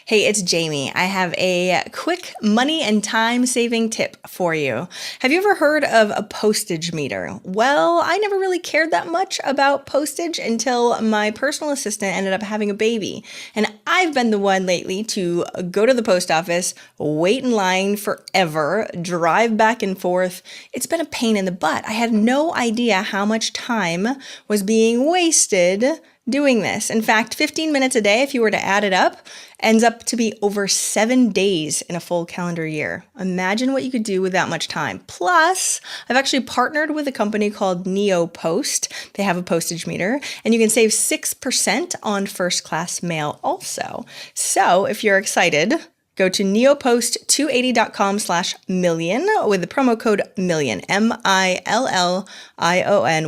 Hey, it's Jaime. I have a quick money and time saving tip for you. Have you ever heard of a postage meter? Well, I never really cared that much about postage until my personal assistant ended up having a baby. And I've been the one lately to go to the post office, wait in line forever, drive back and forth. It's been a pain in the butt. I had no idea how much time was being wasted doing this. In fact, 15 minutes a day, if you were to add it up, ends up to be over 7 days in a full calendar year. Imagine what you could do with that much time. Plus, I've actually partnered with a company called NeoPost. They have a postage meter, and you can save 6% on first class mail also. So if you're excited, go to neopost280.com/million with the promo code million, MILLION,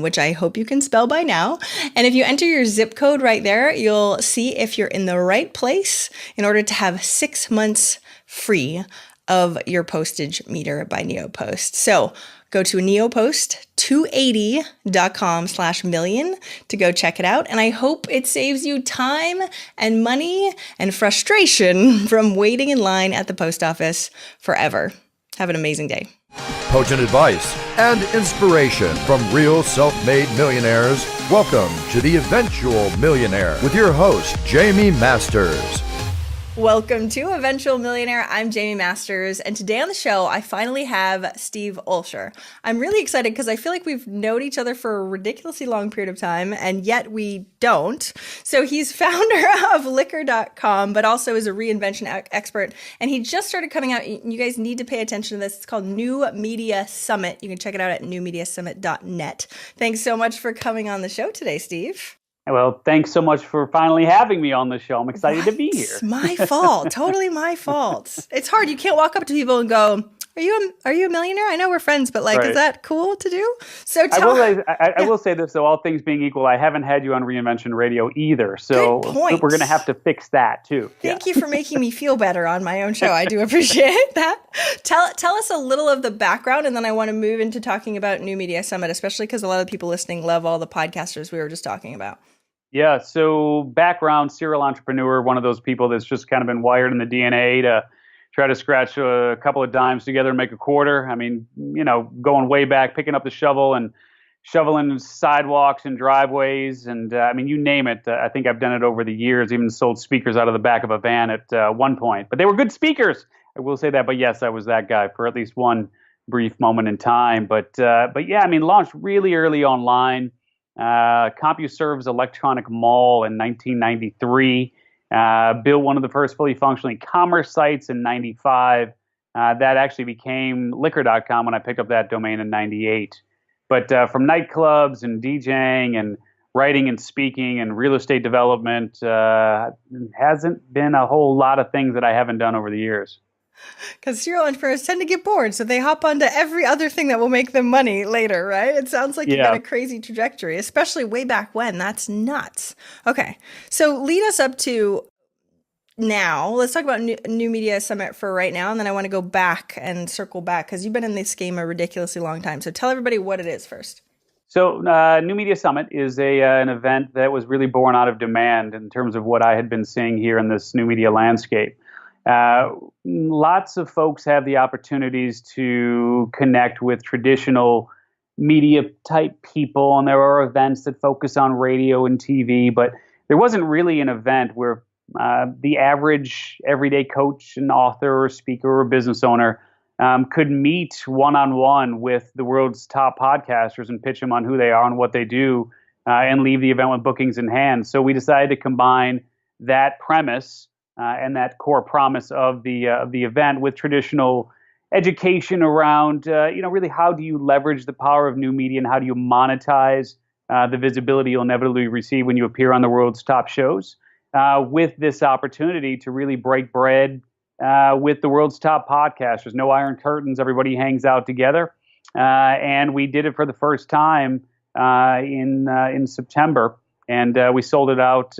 which I hope you can spell by now. And if you enter your zip code right there, you'll see if you're in the right place in order to have 6 months free of your postage meter by NeoPost. So go to neopost280.com/million to go check it out. And I hope it saves you time and money and frustration from waiting in line at the post office forever. Have an amazing day. Potent advice and inspiration from real self-made millionaires. Welcome to The Eventual Millionaire with your host, Jaime Masters. Welcome to Eventual Millionaire. I'm Jaime Masters, and today on the show, I finally have Steve Olsher. I'm really excited because I feel like we've known each other for a ridiculously long period of time, and yet we don't. So he's founder of liquor.com, but also is a reinvention expert, and he just started coming out. You guys need to pay attention to this. It's called New Media Summit. You can check it out at newmediasummit.net. Thanks so much for coming on the show today, Steve. Well, thanks so much for finally having me on the show. I'm excited to be here. It's my fault. Totally my fault. It's hard. You can't walk up to people and go, Are you a millionaire? I know we're friends, but like, Right. Is that cool to do? So I will say this, though, all things being equal, I haven't had you on Reinvention Radio either. So Good point. we're going to have to fix that, too. Thank you for making me feel better on my own show. I do appreciate that. Tell us a little of the background, and then I want to move into talking about New Media Summit, especially because a lot of people listening love all the podcasters we were just talking about. Yeah, so background, serial entrepreneur, one of those people that's just kind of been wired in the DNA to try to scratch a couple of dimes together and make a quarter. I mean, going way back, picking up the shovel and shoveling sidewalks and driveways. And I mean, you name it. I think I've done it over the years, even sold speakers out of the back of a van at one point. But they were good speakers. I will say that. But yes, I was that guy for at least one brief moment in time. But yeah, I mean, launched really early online. CompuServe's electronic mall in 1993, built one of the first fully functional e-commerce sites in 95. That actually became liquor.com when I picked up that domain in 98. But from nightclubs and DJing and writing and speaking and real estate development, hasn't been a whole lot of things that I haven't done over the years. Because serial entrepreneurs tend to get bored, so they hop onto every other thing that will make them money later, right? It sounds like you got a crazy trajectory, especially way back when. That's nuts. Okay, so lead us up to now. Let's talk about New Media Summit for right now, and then I want to go back and circle back because you've been in this game a ridiculously long time. So tell everybody what it is first. So New Media Summit is an event that was really born out of demand in terms of what I had been seeing here in this new media landscape. Lots of folks have the opportunities to connect with traditional media type people, and there are events that focus on radio and TV, but there wasn't really an event where the average everyday coach and author or speaker or business owner could meet one-on-one with the world's top podcasters and pitch them on who they are and what they do, and leave the event with bookings in hand. So we decided to combine that premise and that core promise of the event with traditional education around, really how do you leverage the power of new media and how do you monetize the visibility you'll inevitably receive when you appear on the world's top shows, with this opportunity to really break bread with the world's top podcasters. No iron curtains, everybody hangs out together. And we did it for the first time in September. And we sold it out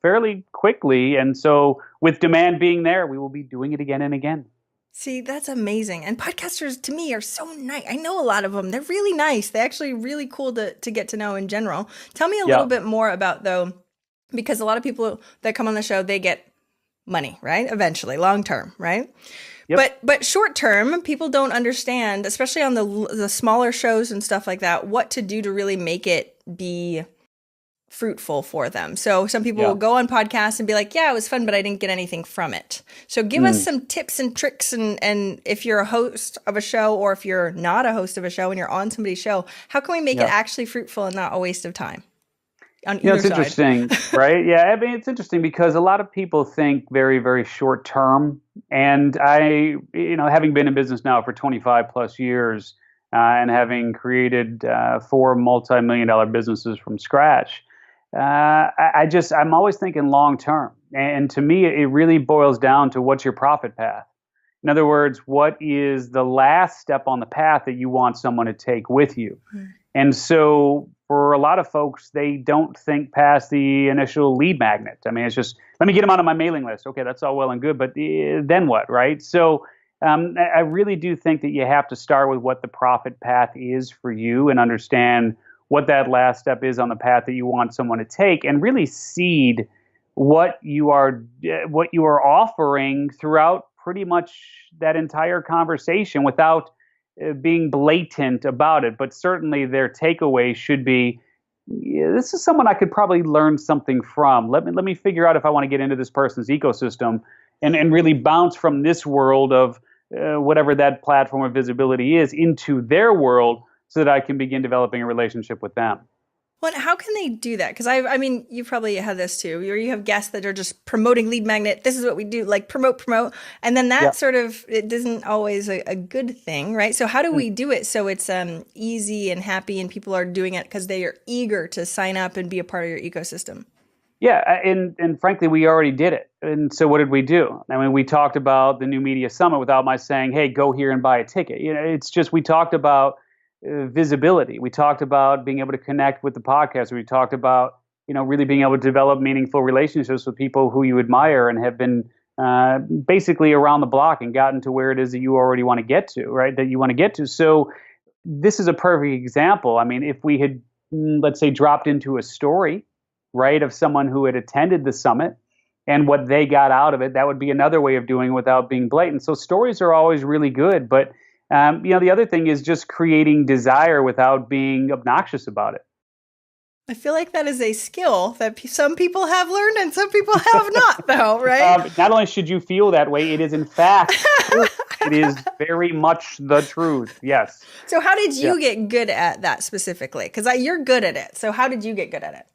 fairly quickly. And so with demand being there, we will be doing it again and again. See, that's amazing. And podcasters, to me, are so nice. I know a lot of them. They're really nice. They're actually really cool to get to know in general. Tell me a little bit more about, though, because a lot of people that come on the show, they get money, right? Eventually, long term, right? Yep. But short term, people don't understand, especially on the smaller shows and stuff like that, what to do to really make it be fruitful for them. So some people will go on podcasts and be like, yeah, it was fun, but I didn't get anything from it. So give us some tips and tricks. And if you're a host of a show, or if you're not a host of a show and you're on somebody's show, how can we make it actually fruitful and not a waste of time? On either It's interesting, right? Yeah, I mean, it's interesting because a lot of people think very, very short term. And having been in business now for 25 plus years and having created 4 multi-million-dollar businesses from scratch, I'm always thinking long term. And to me, it really boils down to what's your profit path. In other words, what is the last step on the path that you want someone to take with you? And so for a lot of folks, they don't think past the initial lead magnet. I mean, it's just, let me get them out of my mailing list. Okay, that's all well and good, but then what, right? So I really do think that you have to start with what the profit path is for you and understand what that last step is on the path that you want someone to take, and really seed what you are offering throughout pretty much that entire conversation without being blatant about it. But certainly their takeaway should be, this is someone I could probably learn something from. Let me figure out if I want to get into this person's ecosystem and really bounce from this world of whatever that platform of visibility is into their world, so that I can begin developing a relationship with them. Well, how can they do that? Because I mean, you probably had this too, where you have guests that are just promoting lead magnet. This is what we do, like promote. And then that sort of, it isn't always a good thing, right? So how do we do it so it's easy and happy and people are doing it because they are eager to sign up and be a part of your ecosystem? Yeah, and frankly, we already did it. And so what did we do? I mean, we talked about the New Media Summit without my saying, hey, go here and buy a ticket. It's just, we talked about visibility. We talked about being able to connect with the podcast. We talked about, really being able to develop meaningful relationships with people who you admire and have been basically around the block and gotten to where it is that you already want to get to, right? That you want to get to. So this is a perfect example. I mean, if we had, let's say, dropped into a story, right, of someone who had attended the summit and what they got out of it, that would be another way of doing it without being blatant. So stories are always really good, but the other thing is just creating desire without being obnoxious about it. I feel like that is a skill that some people have learned and some people have not, though, right? Not only should you feel that way, it is in fact true. It is very much the truth. Yes. So how did you get good at that specifically? Because you're good at it. So how did you get good at it?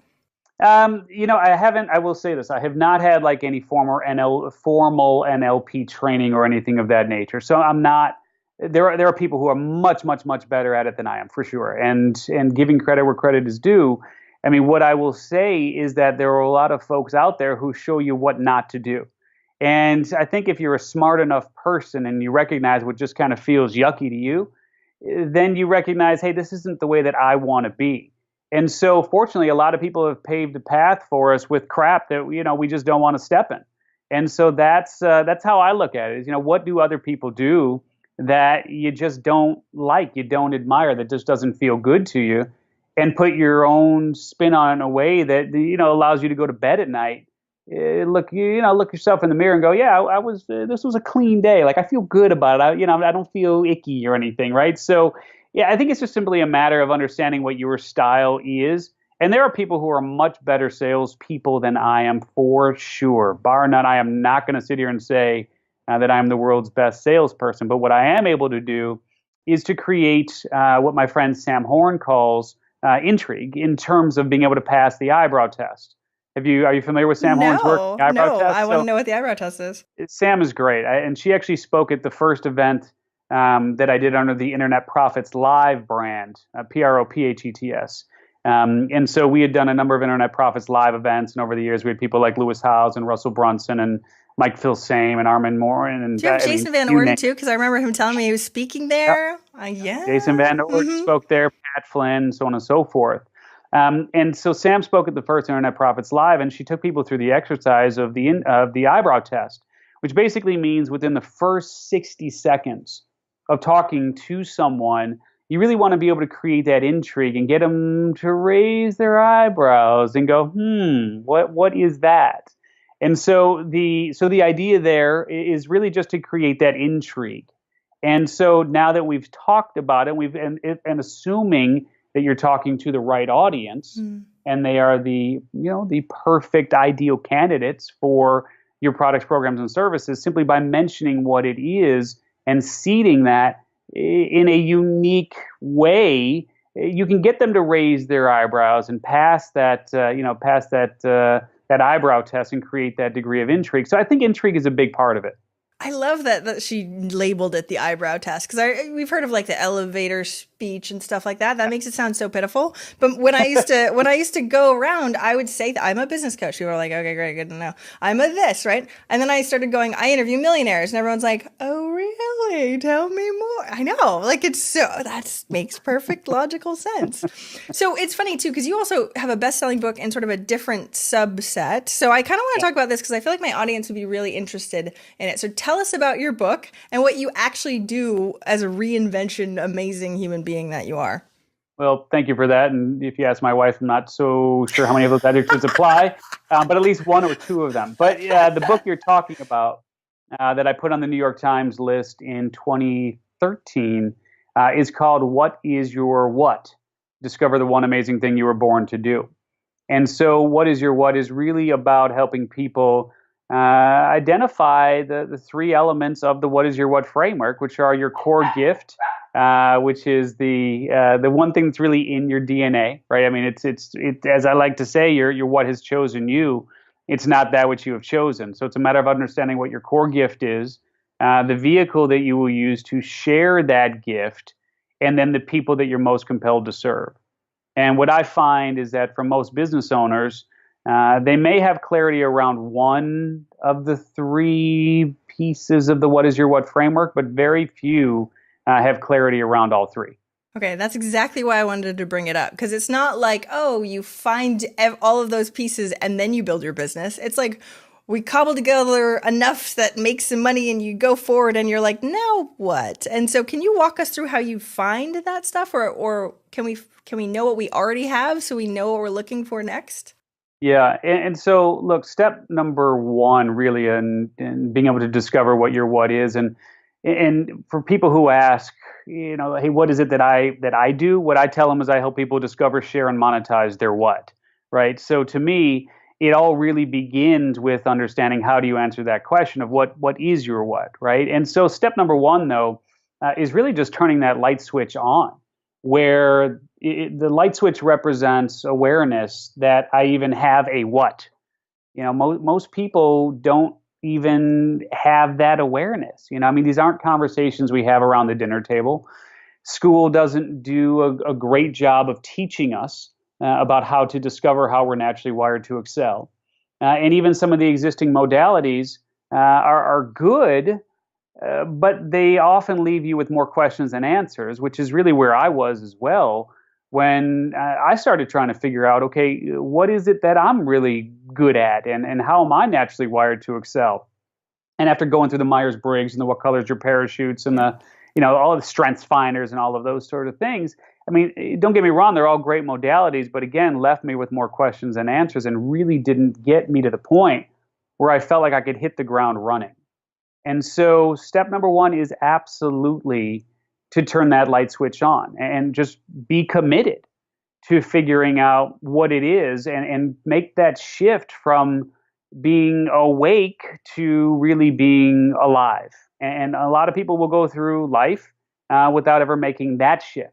I will say this, I have not had like any formal NLP training or anything of that nature. So I'm not. There are people who are much, much, much better at it than I am, for sure. And giving credit where credit is due. I mean, what I will say is that there are a lot of folks out there who show you what not to do. And I think if you're a smart enough person and you recognize what just kind of feels yucky to you, then you recognize, hey, this isn't the way that I want to be. And so fortunately, a lot of people have paved a path for us with crap that, we just don't want to step in. And so that's how I look at it is, what do other people do that you just don't like, you don't admire, that just doesn't feel good to you, and put your own spin on it in a way that, allows you to go to bed at night. Look yourself in the mirror and go, yeah, this was a clean day. Like, I feel good about it. I don't feel icky or anything. Right. So yeah, I think it's just simply a matter of understanding what your style is. And there are people who are much better salespeople than I am, for sure. Bar none. I am not going to sit here and say that I'm the world's best salesperson. But what I am able to do is to create what my friend Sam Horn calls intrigue, in terms of being able to pass the eyebrow test. Are you familiar with Sam Horn's work? Test? I want to know what the eyebrow test is. Sam is great. And she actually spoke at the first event that I did under the Internet Profits Live brand, PROPHETS. And so we had done a number of Internet Profits Live events. And over the years, we had people like Lewis Howes and Russell Brunson and Mike Filsame and Armin Morin. And do you have Jason Van Orden too? Because I remember him telling me he was speaking there. Yeah. Jason Van Orden spoke there, Pat Flynn, so on and so forth. And so Sam spoke at the first Internet Profits Live, and she took people through the exercise of the eyebrow test, which basically means within the first 60 seconds of talking to someone, you really want to be able to create that intrigue and get them to raise their eyebrows and go, what is that? And so the idea there is really just to create that intrigue. And so now that we've talked about it, and assuming that you're talking to the right audience, and they are the perfect ideal candidates for your products, programs, and services, simply by mentioning what it is and seeding that in a unique way, you can get them to raise their eyebrows and pass that eyebrow test and create that degree of intrigue. So I think intrigue is a big part of it. I love that she labeled it the eyebrow test, because we've heard of like the elevator speech and stuff like that. That makes it sound so pitiful. But when I used to go around, I would say that I'm a business coach. People were like, okay, great, good to know. I'm a this, right? And then I started going, I interview millionaires, and everyone's like, oh, really? Tell me more. I know, like that makes perfect logical sense. So it's funny too, because you also have a best-selling book in sort of a different subset. So I kind of want to talk about this because I feel like my audience would be really interested in it. So tell us about your book and what you actually do as a reinvention, amazing human being that you are. Well, thank you for that. And if you ask my wife, I'm not so sure how many of those adjectives apply, but at least one or two of them. But the book you're talking about that I put on the New York Times list in 2013 is called What is Your What? Discover the one amazing thing you were born to do. And so what is your what is really about helping people identify the three elements of the what is your what framework, which are your core gift, which is the one thing that's really in your DNA, right? I mean, it's as I like to say, your what has chosen you. It's not that which you have chosen. So it's a matter of understanding what your core gift is, the vehicle that you will use to share that gift, and then the people that you're most compelled to serve. And what I find is that for most business owners, they may have clarity around one of the three pieces of the what is your what framework, but very few have clarity around all three. Okay, that's exactly why I wanted to bring it up, because it's not like, oh, you find all of those pieces and then you build your business. It's like we cobble together enough that makes some money and you go forward and you're like, now what? And so can you walk us through how you find that stuff, or can we know what we already have so we know what we're looking for next? Yeah, and so look, step number one really in being able to discover what your what is, and for people who ask, hey, what is it that I do? What I tell them is I help people discover, share, and monetize their what, right? So to me, it all really begins with understanding how do you answer that question of what is your what, right? And so step number one, though, is really just turning that light switch on, where the light switch represents awareness that I even have a what. Most people don't even have that awareness. I mean, these aren't conversations we have around the dinner table. School doesn't do a great job of teaching us about how to discover how we're naturally wired to excel. And even some of the existing modalities are good, but they often leave you with more questions than answers, which is really where I was as well when I started trying to figure out, okay, what is it that I'm really good at, and how am I naturally wired to excel? And after going through the Myers-Briggs and the what colors your parachutes and the, all of the strengths finders and all of those sort of things, I mean, don't get me wrong, they're all great modalities, but again, left me with more questions than answers and really didn't get me to the point where I felt like I could hit the ground running. And so step number one is absolutely to turn that light switch on and just be committed to figuring out what it is and make that shift from being awake to really being alive. And a lot of people will go through life without ever making that shift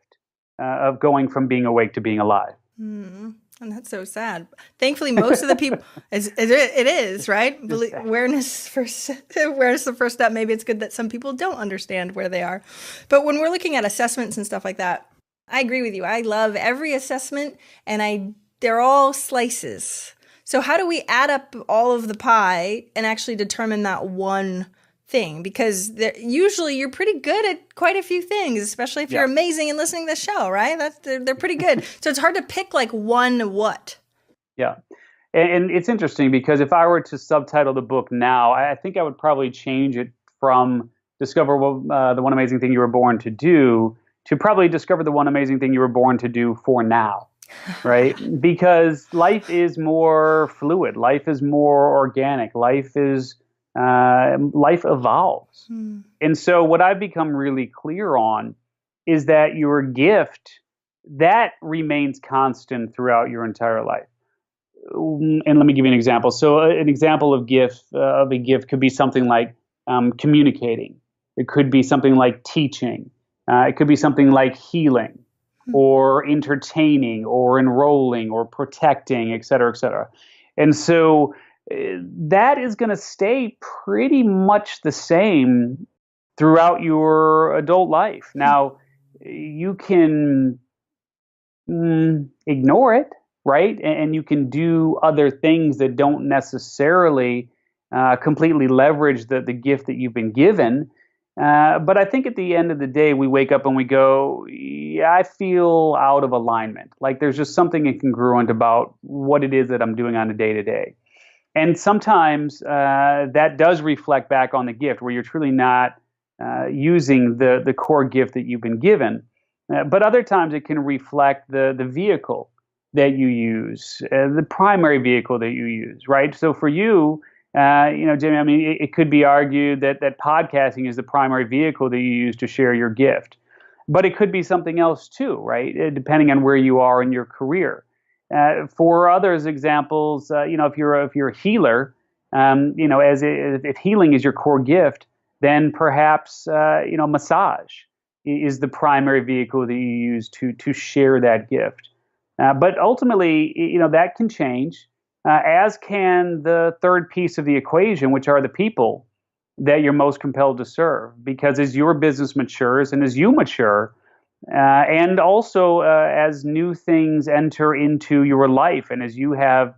of going from being awake to being alive. And that's so sad. Thankfully, most of the people, it is, right? Awareness first, awareness the first step. Maybe it's good that some people don't understand where they are. But when we're looking at assessments and stuff like that, I agree with you. I love every assessment, and they're all slices. So how do we add up all of the pie and actually determine that one thing? Because usually you're pretty good at quite a few things, especially if you're amazing and listening to the show, right? They're pretty good. So it's hard to pick like one what. Yeah. And it's interesting because if I were to subtitle the book now, I think I would probably change it from Discover the One Amazing Thing You Were Born to Do to probably discover the one amazing thing you were born to do for now, right? Because life is more fluid, life is more organic, life evolves. And so what I've become really clear on is that your gift, that remains constant throughout your entire life. And let me give you an example. So an example of a gift could be something like communicating. It could be something like teaching. It could be something like healing or entertaining or enrolling or protecting, et cetera, et cetera. And so that is going to stay pretty much the same throughout your adult life. Now, you can ignore it, right? And you can do other things that don't necessarily completely leverage the gift that you've been given. But I think at the end of the day, we wake up and we go, yeah, I feel out of alignment. Like there's just something incongruent about what it is that I'm doing on a day to day. And sometimes that does reflect back on the gift where you're truly not using the core gift that you've been given. But other times it can reflect the vehicle that you use, the primary vehicle that you use, right? So for you, Jamie, I mean, it could be argued that podcasting is the primary vehicle that you use to share your gift. But it could be something else too, right? Depending on where you are in your career. For others, examples, if you're a healer, if healing is your core gift, then perhaps massage is the primary vehicle that you use to share that gift. But ultimately, that can change, as can the third piece of the equation, which are the people that you're most compelled to serve. Because as your business matures and as you mature, and also as new things enter into your life and as you have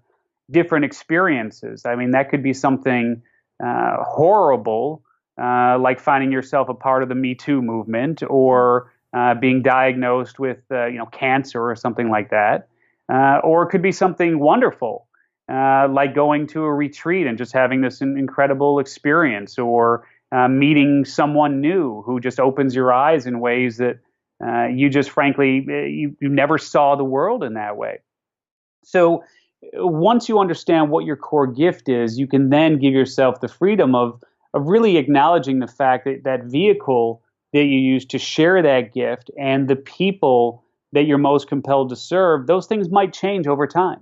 different experiences, I mean, that could be something horrible, like finding yourself a part of the Me Too movement or being diagnosed with cancer or something like that. Or it could be something wonderful, like going to a retreat and just having this incredible experience, or meeting someone new who just opens your eyes in ways that you just frankly, you never saw the world in that way. So once you understand what your core gift is, you can then give yourself the freedom of really acknowledging the fact that that vehicle that you use to share that gift and the people that you're most compelled to serve, those things might change over time.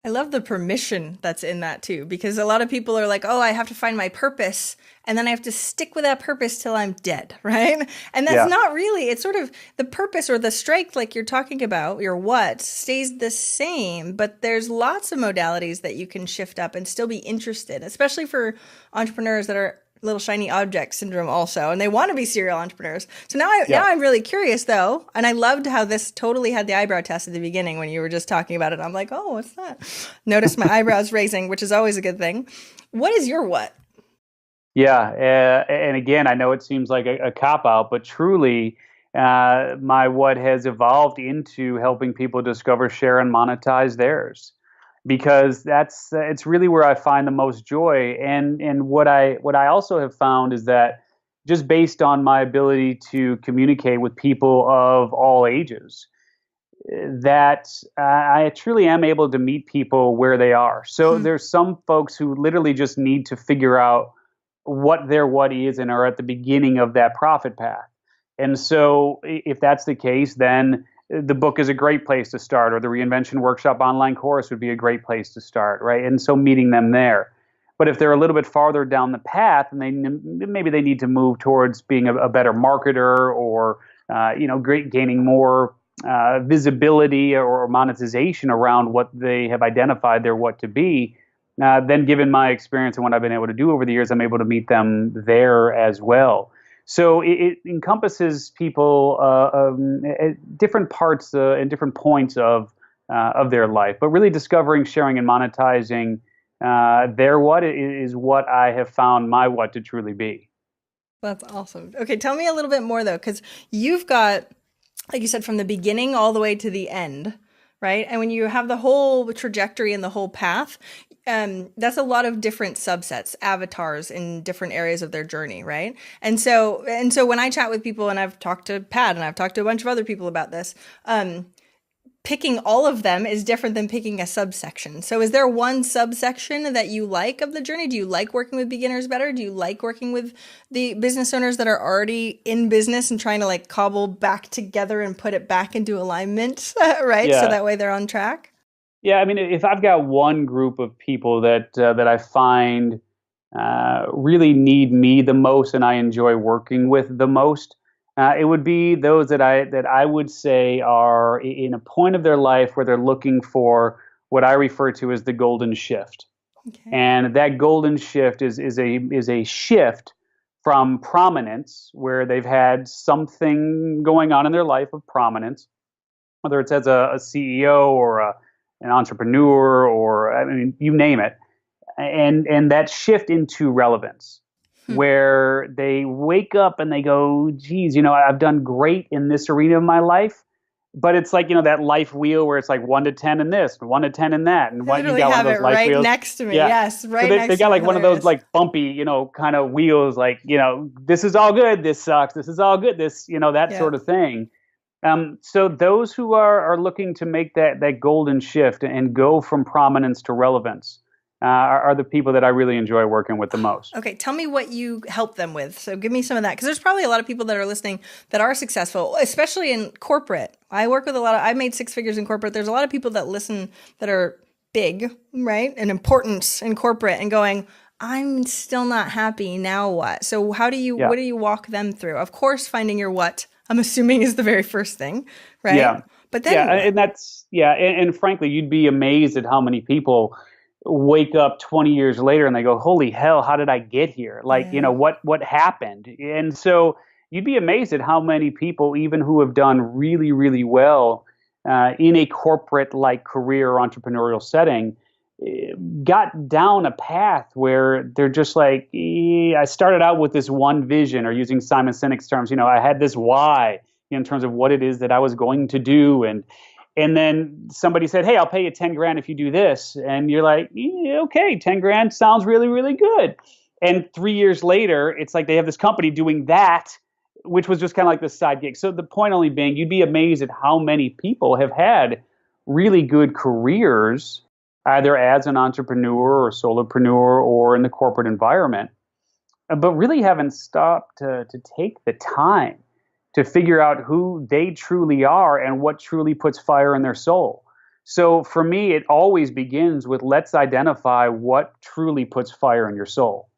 I love the permission that's in that too, because a lot of people are like, oh, I have to find my purpose and then I have to stick with that purpose till I'm dead, right? And that's not really, it's sort of the purpose or the strength, like you're talking about, your what stays the same, but there's lots of modalities that you can shift up and still be interested, especially for entrepreneurs that are little shiny object syndrome also, and they want to be serial entrepreneurs. So now I'm really curious though, and I loved how this totally had the eyebrow test at the beginning when you were just talking about it. I'm like, oh, what's that? Notice my eyebrows raising, which is always a good thing. What is your what? Yeah, and again, I know it seems like a cop-out, but truly, my what has evolved into helping people discover, share, and monetize theirs. Because it's really where I find the most joy. And what I also have found is that just based on my ability to communicate with people of all ages, that I truly am able to meet people where they are. So there's some folks who literally just need to figure out what their what is and are at the beginning of that profit path. And so if that's the case, then the book is a great place to start, or the Reinvention Workshop online course would be a great place to start, right? And so meeting them there. But if they're a little bit farther down the path, and maybe they need to move towards being a better marketer, or gaining more visibility or monetization around what they have identified their what to be, then given my experience and what I've been able to do over the years, I'm able to meet them there as well. So it encompasses people at different parts and different points of their life, but really discovering, sharing, and monetizing their what is what I have found my what to truly be. That's awesome. Okay, tell me a little bit more though, because you've got, like you said, from the beginning all the way to the end, right? And when you have the whole trajectory and the whole path, that's a lot of different subsets, avatars in different areas of their journey, right? And so when I chat with people, and I've talked to Pat and I've talked to a bunch of other people about this, picking all of them is different than picking a subsection. So is there one subsection that you like of the journey? Do you like working with beginners better? Do you like working with the business owners that are already in business and trying to like cobble back together and put it back into alignment, right? Yeah. So that way they're on track? Yeah, I mean, if I've got one group of people that I find really need me the most and I enjoy working with the most, it would be those that I would say are in a point of their life where they're looking for what I refer to as the golden shift. Okay. And that golden shift is a shift from prominence, where they've had something going on in their life of prominence, whether it's as a CEO or an entrepreneur, or I mean, you name it, and that shift into relevance, where they wake up and they go, geez, I've done great in this arena of my life, but it's like, that life wheel where it's like 1 to 10 in this, 1 to 10 in that, and I what you literally got one have of it those life right wheels. next to me. Yeah. Yes, right So next to me. they got like one of those Hilarious. like bumpy, kind of wheels, like, this is all good, this sucks, this is all good, this, that Yeah. sort of thing. So those who are looking to make that golden shift and go from prominence to relevance are the people that I really enjoy working with the most. Okay, tell me what you help them with. So give me some of that, because there's probably a lot of people that are listening that are successful, especially in corporate. I work with I made 6 figures in corporate. There's a lot of people that listen that are big, right? And importance in corporate and going, I'm still not happy. Now what? So what do you walk them through? Of course, finding your what, I'm assuming, is the very first thing, right? Yeah. But then Yeah, and that's and frankly, you'd be amazed at how many people wake up 20 years later and they go, holy hell, how did I get here? Like, Yeah. what happened? And so you'd be amazed at how many people, even who have done really, really well in a corporate like career or entrepreneurial setting, got down a path where they're just like, I started out with this one vision, or using Simon Sinek's terms, I had this why in terms of what it is that I was going to do. And then somebody said, hey, I'll pay you 10 grand if you do this. And you're like, yeah, okay, 10 grand sounds really, really good. And 3 years later, it's like they have this company doing that, which was just kind of like this side gig. So the point only being, you'd be amazed at how many people have had really good careers, either as an entrepreneur or solopreneur or in the corporate environment, but really haven't stopped to take the time to figure out who they truly are and what truly puts fire in their soul. So for me, it always begins with, let's identify what truly puts fire in your soul.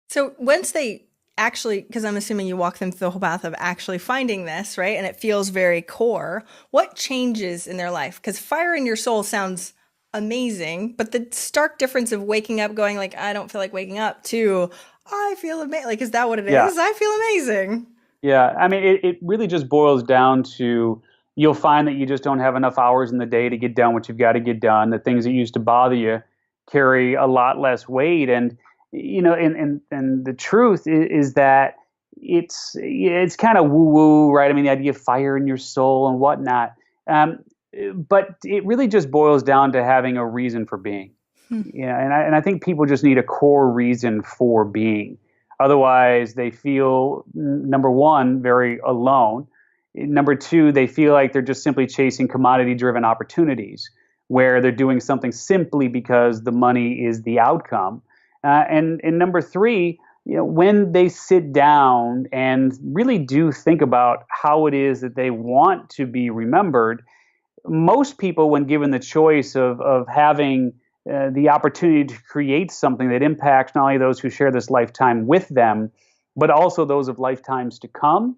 So once they actually, because I'm assuming you walk them through the whole path of actually finding this, right? And it feels very core. What changes in their life? Because fire in your soul sounds amazing, but the stark difference of waking up going like, I don't feel like waking up, to I feel amazing. Like, is that what it is? I feel amazing. Yeah, I mean, it really just boils down to, you'll find that you just don't have enough hours in the day to get done what you've got to get done. The things that used to bother you carry a lot less weight. And, and the truth is that it's kind of woo-woo, right? I mean, the idea of fire in your soul and whatnot. But it really just boils down to having a reason for being. Yeah, and I think people just need a core reason for being. Otherwise, they feel, number one, very alone. Number two, they feel like they're just simply chasing commodity-driven opportunities, where they're doing something simply because the money is the outcome. And number three, when they sit down and really do think about how it is that they want to be remembered, most people, when given the choice of having the opportunity to create something that impacts not only those who share this lifetime with them, but also those of lifetimes to come,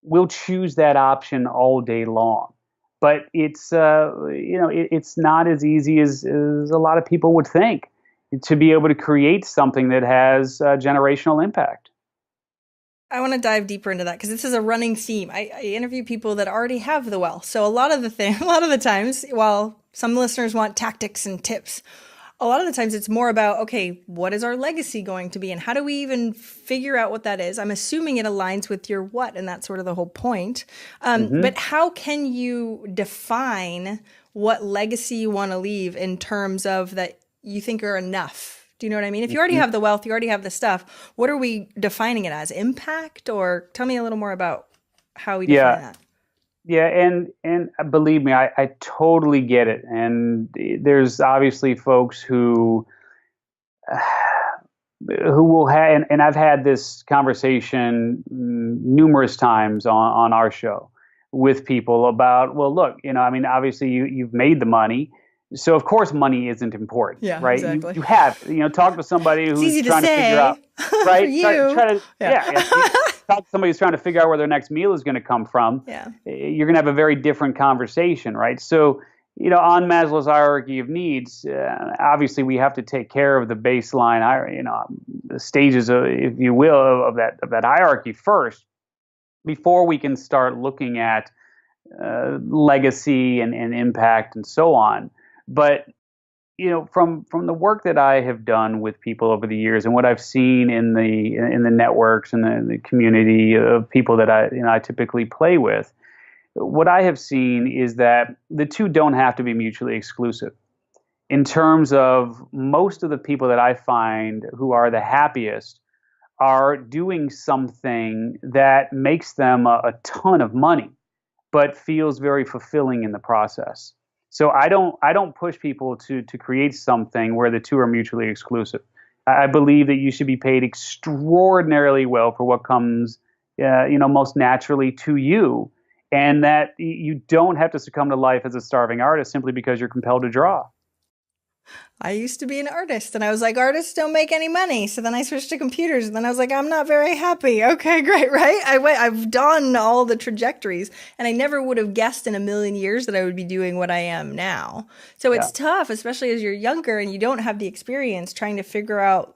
will choose that option all day long. But it's it's not as easy as a lot of people would think to be able to create something that has generational impact. I want to dive deeper into that, because this is a running theme. I interview people that already have the wealth. So a lot of the times, while some listeners want tactics and tips, a lot of the times it's more about, okay, what is our legacy going to be? And how do we even figure out what that is? I'm assuming it aligns with your what, and that's sort of the whole point. But how can you define what legacy you want to leave in terms of that? you think are enough? Do you know what I mean? If you already have the wealth, you already have the stuff, what are we defining it as? Impact? Or tell me a little more about how we define that. Yeah, and believe me, I totally get it. And there's obviously folks who will have, and I've had this conversation numerous times on our show with people about, well, look, I mean, obviously you've made the money. So of course money isn't important, Yeah, right? exactly. You have, talk to somebody who's trying to figure out, right? For you. Try to, talk to somebody who's trying to figure out where their next meal is going to come from. Yeah. You're going to have a very different conversation, right? So, on Maslow's hierarchy of needs, obviously we have to take care of the baseline, the stages, if you will, of that hierarchy first, before we can start looking at legacy and impact and so on. But from the work that I have done with people over the years, and what I've seen in the networks and the community of people that I typically play with, what I have seen is that the two don't have to be mutually exclusive. In terms of most of the people that I find who are the happiest are doing something that makes them a ton of money, but feels very fulfilling in the process. So I don't push people to create something where the two are mutually exclusive. I believe that you should be paid extraordinarily well for what comes, most naturally to you, and that you don't have to succumb to life as a starving artist simply because you're compelled to draw. I used to be an artist, and I was like, artists don't make any money. So then I switched to computers, and then I was like, I'm not very happy. Okay, great, right? I've done all the trajectories, and I never would have guessed in a million years that I would be doing what I am now. So it's tough, especially as you're younger and you don't have the experience trying to figure out,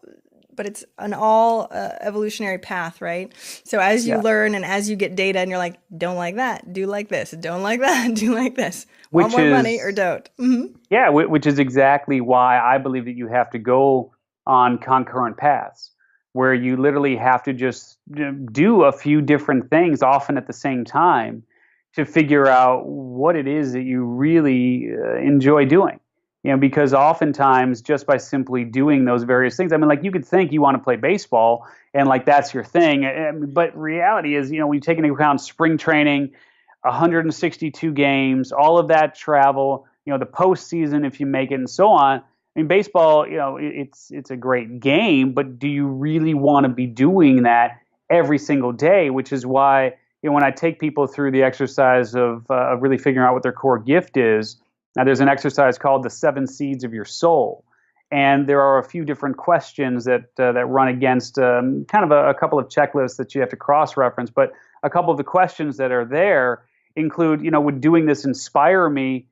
but it's an all evolutionary path, right? So as you learn and as you get data and you're like, don't like that, do like this, don't like that, do like this. Want more money or don't? Mm-hmm. Yeah, which is exactly why I believe that you have to go on concurrent paths, where you literally have to just do a few different things, often at the same time, to figure out what it is that you really enjoy doing. Because oftentimes just by simply doing those various things, I mean, like you could think you want to play baseball and like that's your thing. But reality is, when you take into account spring training, 162 games, all of that travel, the postseason, if you make it and so on. I mean, baseball, it's a great game, but do you really want to be doing that every single day? Which is why, when I take people through the exercise of really figuring out what their core gift is. Now, there's an exercise called the 7 Seeds of Your Soul, and there are a few different questions that run against kind of a couple of checklists that you have to cross-reference. But a couple of the questions that are there include, would doing this inspire me,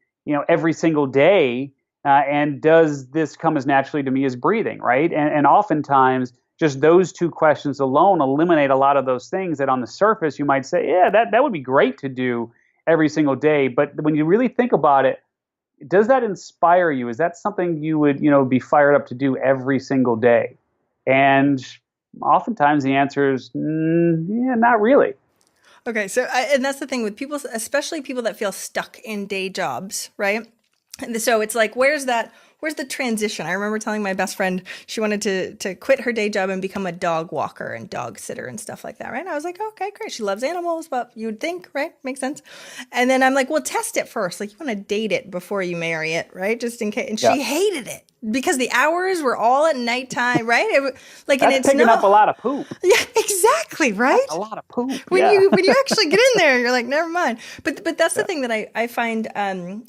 every single day, and does this come as naturally to me as breathing, right? And oftentimes, just those two questions alone eliminate a lot of those things that on the surface you might say, yeah, that would be great to do every single day. But when you really think about it, does that inspire you? Is that something you would, be fired up to do every single day? And oftentimes the answer is, not really. Okay, so and that's the thing with people, especially people that feel stuck in day jobs, right? And so it's like, where's the transition? I remember telling my best friend she wanted to quit her day job and become a dog walker and dog sitter and stuff like that, right? And I was like, okay, great. She loves animals, but you would think, right? Makes sense. And then I'm like, well, test it first. Like, you want to date it before you marry it, right? Just in case. And she hated it because the hours were all at nighttime, right? That's and it's picking up a lot of poop. Yeah, exactly, right? That's a lot of poop. When you actually get in there, you're like, never mind. But that's the thing that I find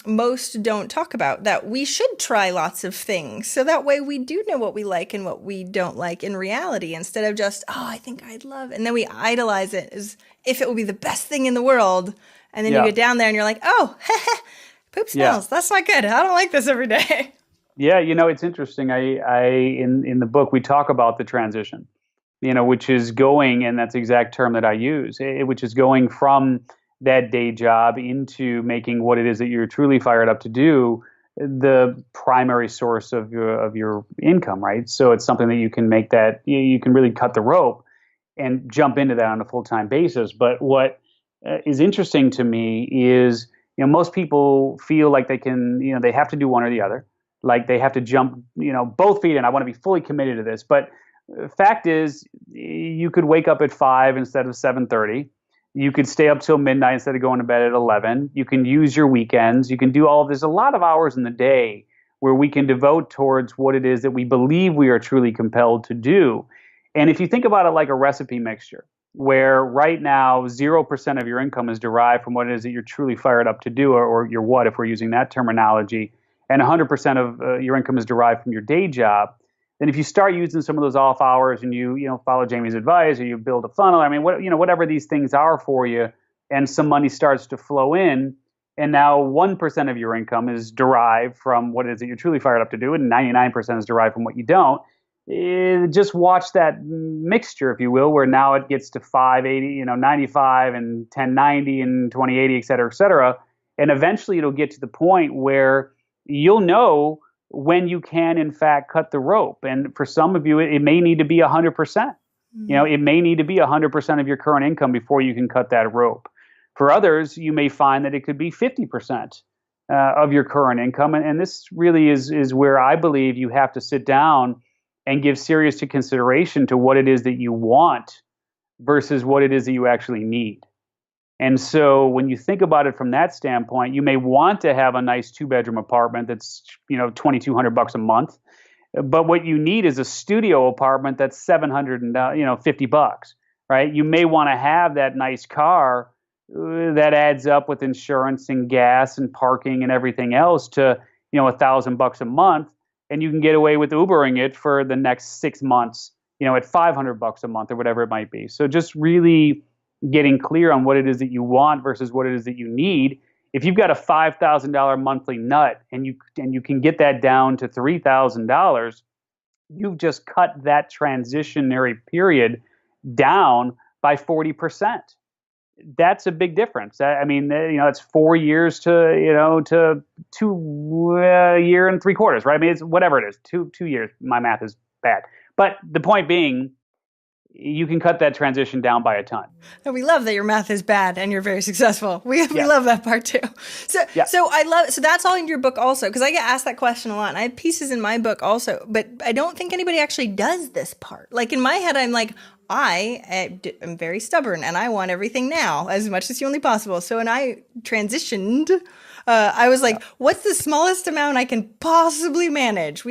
most don't talk about, that we should try lots of things. So that way we do know what we like and what we don't like in reality, instead of just, I think I'd love it. And then we idolize it as if it would be the best thing in the world. And then you get down there and you're like, poop smells. That's not good. I don't like this every day. Yeah, it's interesting. I in the book we talk about the transition, which is going, and that's the exact term that I use, which is going from that day job into making what it is that you're truly fired up to do the primary source of your income, right? So it's something that you can make that you can really cut the rope and jump into that on a full-time basis. But what is interesting to me is, most people feel like they can, they have to do one or the other. like they have to jump, both feet in. I want to be fully committed to this. But fact is, you could wake up at 5 instead of 7:30. You could stay up till midnight instead of going to bed at 11. You can use your weekends. You can do all of this. A lot of hours in the day where we can devote towards what it is that we believe we are truly compelled to do. And if you think about it like a recipe mixture, where right now 0% of your income is derived from what it is that you're truly fired up to do, or your what, if we're using that terminology, and 100% of your income is derived from your day job, then if you start using some of those off hours and you follow Jamie's advice, or you build a funnel, I mean, whatever these things are for you, and some money starts to flow in, and now 1% of your income is derived from what it is that you're truly fired up to do, and 99% is derived from what you don't. Just watch that mixture, if you will, where now it gets to 580, 95 and 1090 and 2080, et cetera, et cetera. And eventually it'll get to the point where you'll know when you can, in fact, cut the rope. And for some of you, it may need to be 100%. Mm-hmm. It may need to be 100% of your current income before you can cut that rope. For others, you may find that it could be 50% of your current income. And this really is where I believe you have to sit down and give serious consideration to what it is that you want versus what it is that you actually need. And so when you think about it from that standpoint, you may want to have a nice 2-bedroom apartment that's, $2,200 a month. But what you need is a studio apartment that's $750, right? You may want to have that nice car that adds up with insurance and gas and parking and everything else to, $1,000 a month. And you can get away with Ubering it for the next 6 months, at $500 a month or whatever it might be. So just really getting clear on what it is that you want versus what it is that you need. If you've got a $5,000 monthly nut and you can get that down to $3,000, you've just cut that transitionary period down by 40%. That's a big difference. I mean, it's 4 years to 2 year and 3/4, right? I mean, it's whatever it is, two years. My math is bad, but the point being, you can cut that transition down by a ton. And we love that your math is bad and you're very successful. We love that part too. So that's all in your book also, because I get asked that question a lot, and I have pieces in my book also, but I don't think anybody actually does this part. Like in my head, I'm like, I am very stubborn and I want everything now as much as humanly possible. So when I transitioned, I was like, what's the smallest amount I can possibly manage?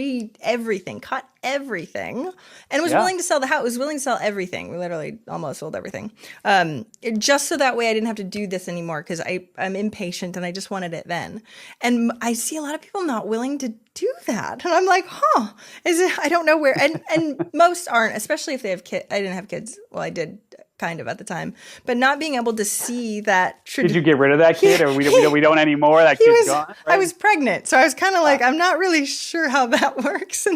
Cut everything, and was willing to sell the house, was willing to sell everything. We literally almost sold everything. Just so that way I didn't have to do this anymore, because I'm impatient and I just wanted it then. And I see a lot of people not willing to do that. And I'm like, I don't know where, and most aren't, especially if they have kids. I didn't have kids. Well, I did kind of at the time, but not being able to see that. Did you get rid of that kid, or we don't anymore? That kid's gone. Right? I was pregnant, so I was kind of like, I'm not really sure how that works.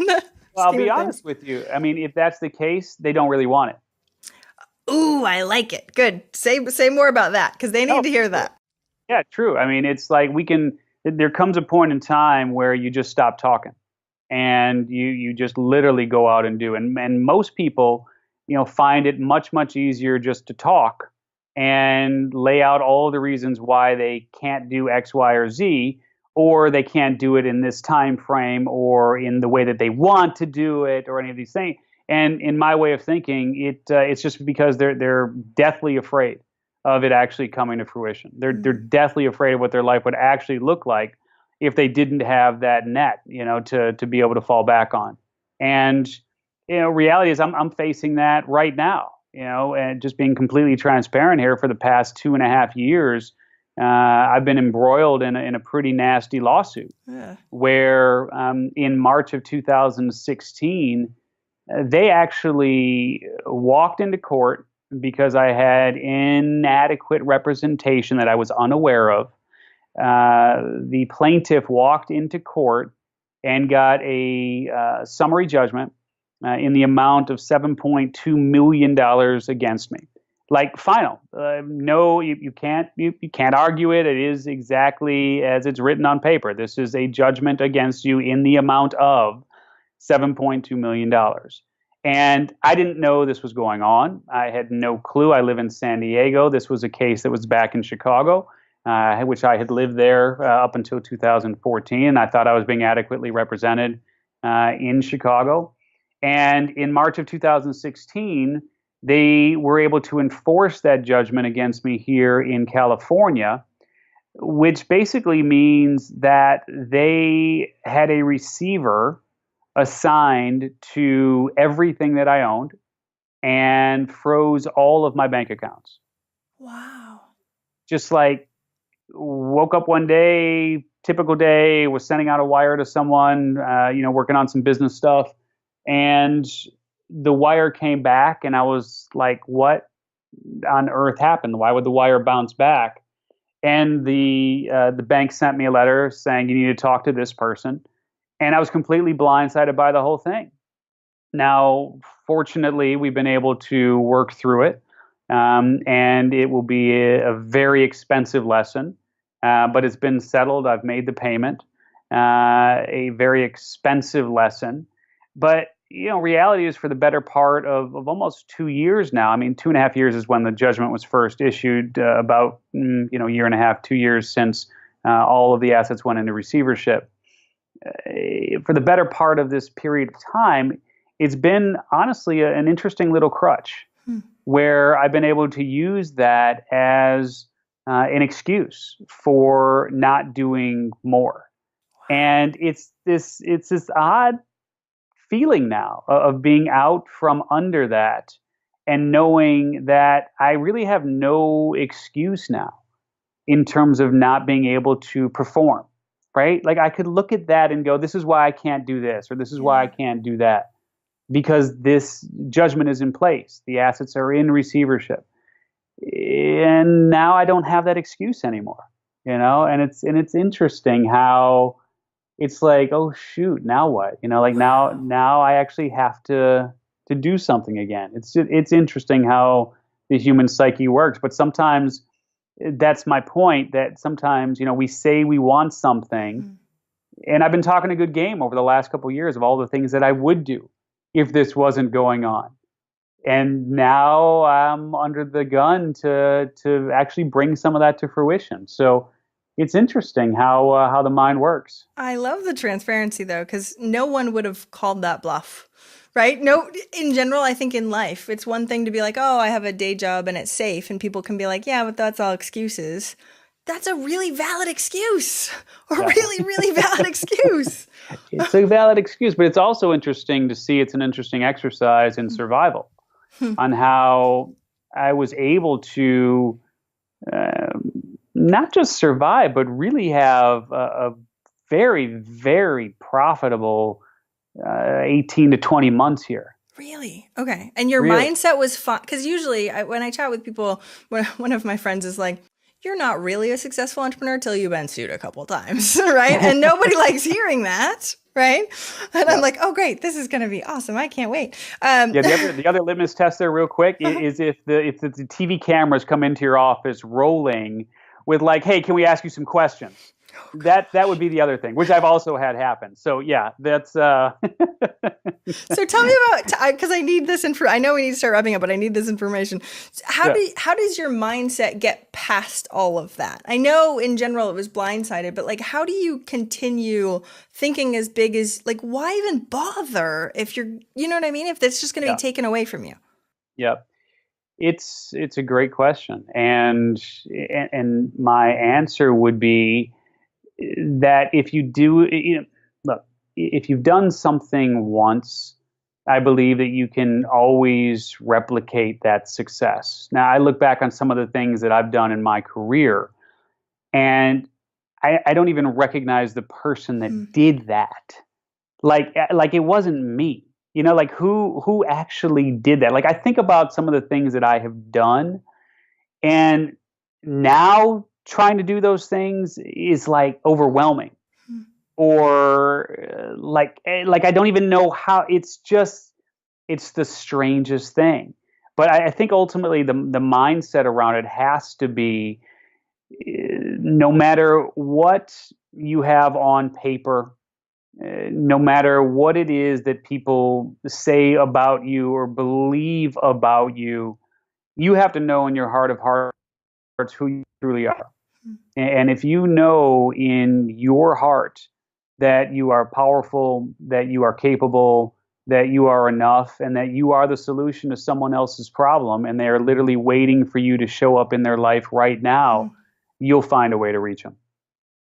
Well, I'll be honest with you. I mean, if that's the case, they don't really want it. Ooh, I like it. Good. Say more about that, because they need to hear that. Yeah, true. I mean, it's like there comes a point in time where you just stop talking and you just literally go out and do. And most people, find it much, much easier just to talk and lay out all the reasons why they can't do X, Y, or Z, or they can't do it in this time frame or in the way that they want to do it, or any of these things. And in my way of thinking, it's just because they're deathly afraid of it actually coming to fruition. They're deathly afraid of what their life would actually look like if they didn't have that net, to be able to fall back on. And reality is I'm facing that right now, and just being completely transparent here, for the past 2.5 years, I've been embroiled in a pretty nasty lawsuit where in March of 2016, they actually walked into court because I had inadequate representation that I was unaware of. The plaintiff walked into court and got a summary judgment in the amount of $7.2 million against me. Like final. No, you can't argue it. It is exactly as it's written on paper. This is a judgment against you in the amount of $7.2 million. And I didn't know this was going on. I had no clue. I live in San Diego. This was a case that was back in Chicago. which I had lived there up until 2014, and I thought I was being adequately represented in Chicago. And in March of 2016, they were able to enforce that judgment against me here in California, which basically means that they had a receiver assigned to everything that I owned and froze all of my bank accounts. Wow. Just like woke up one day, typical day, was sending out a wire to someone, working on some business stuff, and the wire came back, and I was like, "What on earth happened? Why would the wire bounce back?" And the bank sent me a letter saying you need to talk to this person, and I was completely blindsided by the whole thing. Now, fortunately, we've been able to work through it, and it will be a very expensive lesson, but it's been settled. I've made the payment, a very expensive lesson. But, reality is for the better part of almost 2 years now. I mean, 2.5 years is when the judgment was first issued, about, year and a half, 2 years since all of the assets went into receivership. For the better part of this period of time, it's been honestly an interesting little crutch where I've been able to use that as an excuse for not doing more. And it's this odd feeling now of being out from under that and knowing that I really have no excuse now in terms of not being able to perform, right? Like I could look at that and go, this is why I can't do this, or this is why I can't do that, because this judgment is in place. The assets are in receivership. And now I don't have that excuse anymore, and it's interesting how it's like, oh shoot, now what? Like now I actually have to do something again. It's interesting how the human psyche works, but sometimes that's my point, that sometimes, we say we want something, and I've been talking a good game over the last couple of years of all the things that I would do if this wasn't going on. And now I'm under the gun to actually bring some of that to fruition. So it's interesting how the mind works. I love the transparency though, because no one would have called that bluff, right? No, in general, I think in life, it's one thing to be like, oh, I have a day job and it's safe. And people can be like, yeah, but that's all excuses. That's a really valid excuse, or really, really valid excuse. It's a valid excuse, but it's also interesting to see. It's an interesting exercise in survival on how I was able to not just survive, but really have a very, very profitable 18 to 20 months here. Really? Okay. And your Really? mindset was fun. Because usually when I chat with people, one of my friends is like, you're not really a successful entrepreneur till you've been sued a couple times, right? And nobody likes hearing that, right? And I'm like, oh, great, this is going to be awesome. I can't wait. The other litmus test there, real quick, is if the TV cameras come into your office rolling with like, hey, can we ask you some questions? That would be the other thing, which I've also had happen. So yeah, that's. So tell me about, because I need this info. I know we need to start wrapping up, but I need this information. How does your mindset get past all of that? I know in general it was blindsided, but like, how do you continue thinking as big as, like, why even bother if you're, you know what I mean? If that's just going to be taken away from you. Yep. It's a great question, and my answer would be that if you do, look, if you've done something once, I believe that you can always replicate that success. Now, I look back on some of the things that I've done in my career, and I don't even recognize the person that did that. Like it wasn't me. Like who actually did that? Like I think about some of the things that I have done, and now trying to do those things is like overwhelming, or like I don't even know how. It's the strangest thing. But I think ultimately the mindset around it has to be, no matter what you have on paper, no matter what it is that people say about you or believe about you, you have to know in your heart of hearts who you truly are. And if you know in your heart that you are powerful, that you are capable, that you are enough, and that you are the solution to someone else's problem, and they are literally waiting for you to show up in their life right now, you'll find a way to reach them.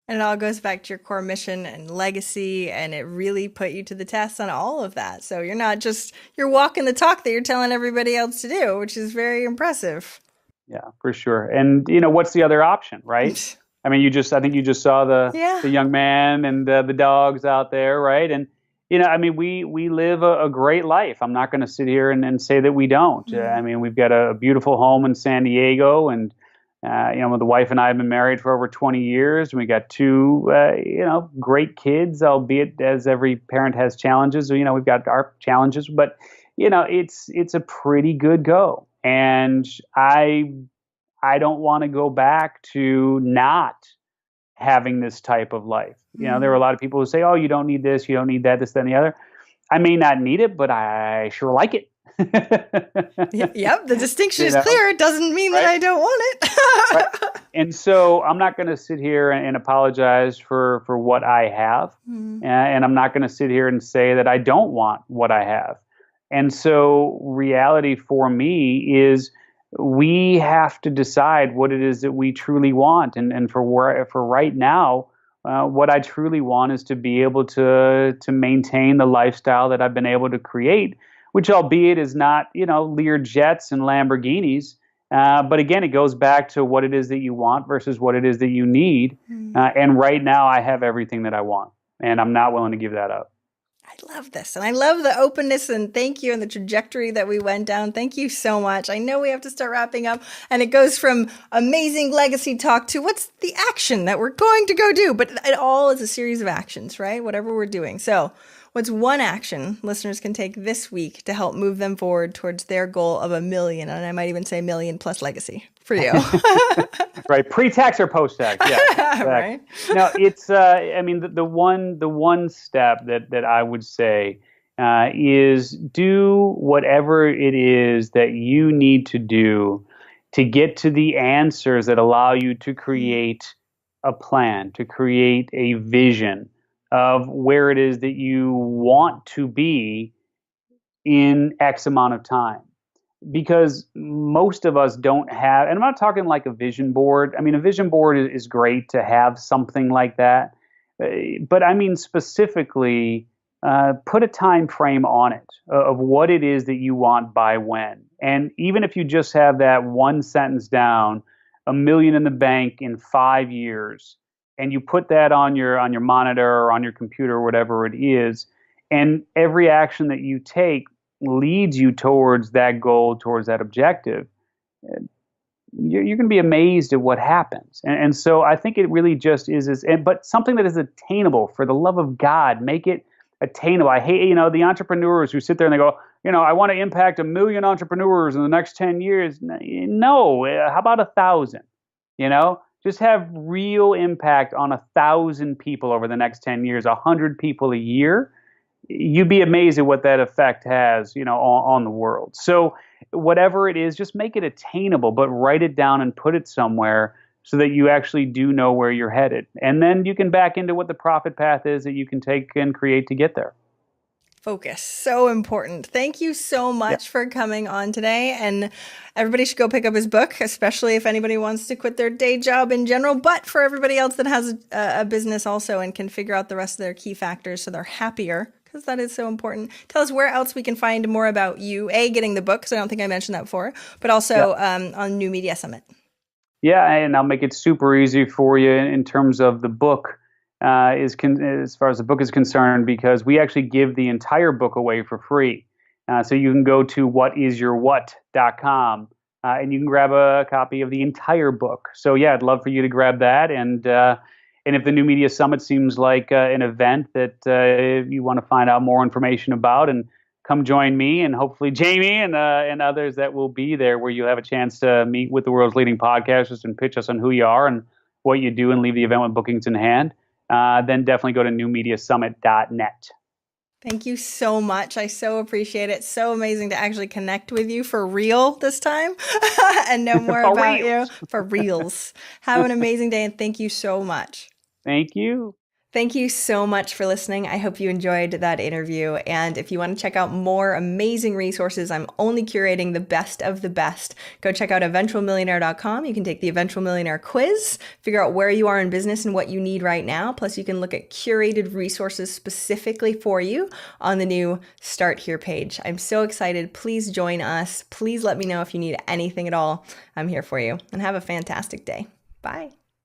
And it all goes back to your core mission and legacy, and it really put you to the test on all of that. So you're not just, you're walking the talk that you're telling everybody else to do, which is very impressive. Yeah, for sure. And what's the other option, right? I mean, I think you just saw the young man and the dogs out there, right? And I mean, we live a great life. I'm not going to sit here and say that we don't. I mean, we've got a beautiful home in San Diego, and the wife and I have been married for over 20 years. And we got two, great kids, albeit as every parent has challenges. We've got our challenges, but it's a pretty good go. And I don't want to go back to not having this type of life. There are a lot of people who say, "Oh, you don't need this, you don't need that, this, that, and the other." I may not need it, but I sure like it. Yep, the distinction is clear. It doesn't mean that I don't want it. Right. And so I'm not going to sit here and apologize for what I have, and I'm not going to sit here and say that I don't want what I have. And so reality for me is we have to decide what it is that we truly want. And for right now, what I truly want is to be able to maintain the lifestyle that I've been able to create, which albeit is not, Lear jets and Lamborghinis. But again, it goes back to what it is that you want versus what it is that you need. And right now I have everything that I want, and I'm not willing to give that up. I love this. And I love the openness, and thank you, and the trajectory that we went down. Thank you so much. I know we have to start wrapping up, and it goes from amazing legacy talk to what's the action that we're going to go do. But it all is a series of actions, right? Whatever we're doing. So what's one action listeners can take this week to help move them forward towards their goal of 1 million? And I might even say million plus legacy for you. Right. Pre-tax or post-tax. Yeah. Exactly. Right. No, it's, I mean, the one step that I would say is do whatever it is that you need to do to get to the answers that allow you to create a plan, to create a vision of where it is that you want to be in X amount of time. Because most of us don't have, and I'm not talking like a vision board. I mean, a vision board is great to have something like that. But I mean, specifically, put a time frame on it of what it is that you want by when. And even if you just have that one sentence down, 1 million in the bank in 5 years, and you put that on your monitor or on your computer or whatever it is, and every action that you take leads you towards that goal, towards that objective, you're going to be amazed at what happens. And so I think it really just is, but something that is attainable. For the love of God, make it attainable. I hate, the entrepreneurs who sit there and they go, I want to impact 1 million entrepreneurs in the next 10 years. No, how about 1,000? Just have real impact on 1,000 people over the next 10 years, 100 people a year. You'd be amazed at what that effect has, on the world. So whatever it is, just make it attainable, but write it down and put it somewhere so that you actually do know where you're headed. And then you can back into what the profit path is that you can take and create to get there. Focus. So important. Thank you so much for coming on today. And everybody should go pick up his book, especially if anybody wants to quit their day job in general, but for everybody else that has a business also and can figure out the rest of their key factors so they're happier, because that is so important. Tell us where else we can find more about you, getting the book, because I don't think I mentioned that before, but also on New Media Summit. Yeah, and I'll make it super easy for you in terms of the book. As far as the book is concerned, because we actually give the entire book away for free. So you can go to whatisyourwhat.com and you can grab a copy of the entire book. So yeah, I'd love for you to grab that. And if the New Media Summit seems like an event that you want to find out more information about, and come join me and hopefully Jaime and others that will be there, where you'll have a chance to meet with the world's leading podcasters and pitch us on who you are and what you do, and leave the event with bookings in hand. Then definitely go to newmediasummit.net. Thank you so much. I so appreciate it. So amazing to actually connect with you for real this time and know more For about you reals. for reals. Have an amazing day and thank you so much. Thank you. Thank you so much for listening. I hope you enjoyed that interview. And if you want to check out more amazing resources, I'm only curating the best of the best. Go check out eventualmillionaire.com. You can take the Eventual Millionaire quiz, figure out where you are in business and what you need right now. Plus, you can look at curated resources specifically for you on the new Start Here page. I'm so excited. Please join us. Please let me know if you need anything at all. I'm here for you. And have a fantastic day. Bye.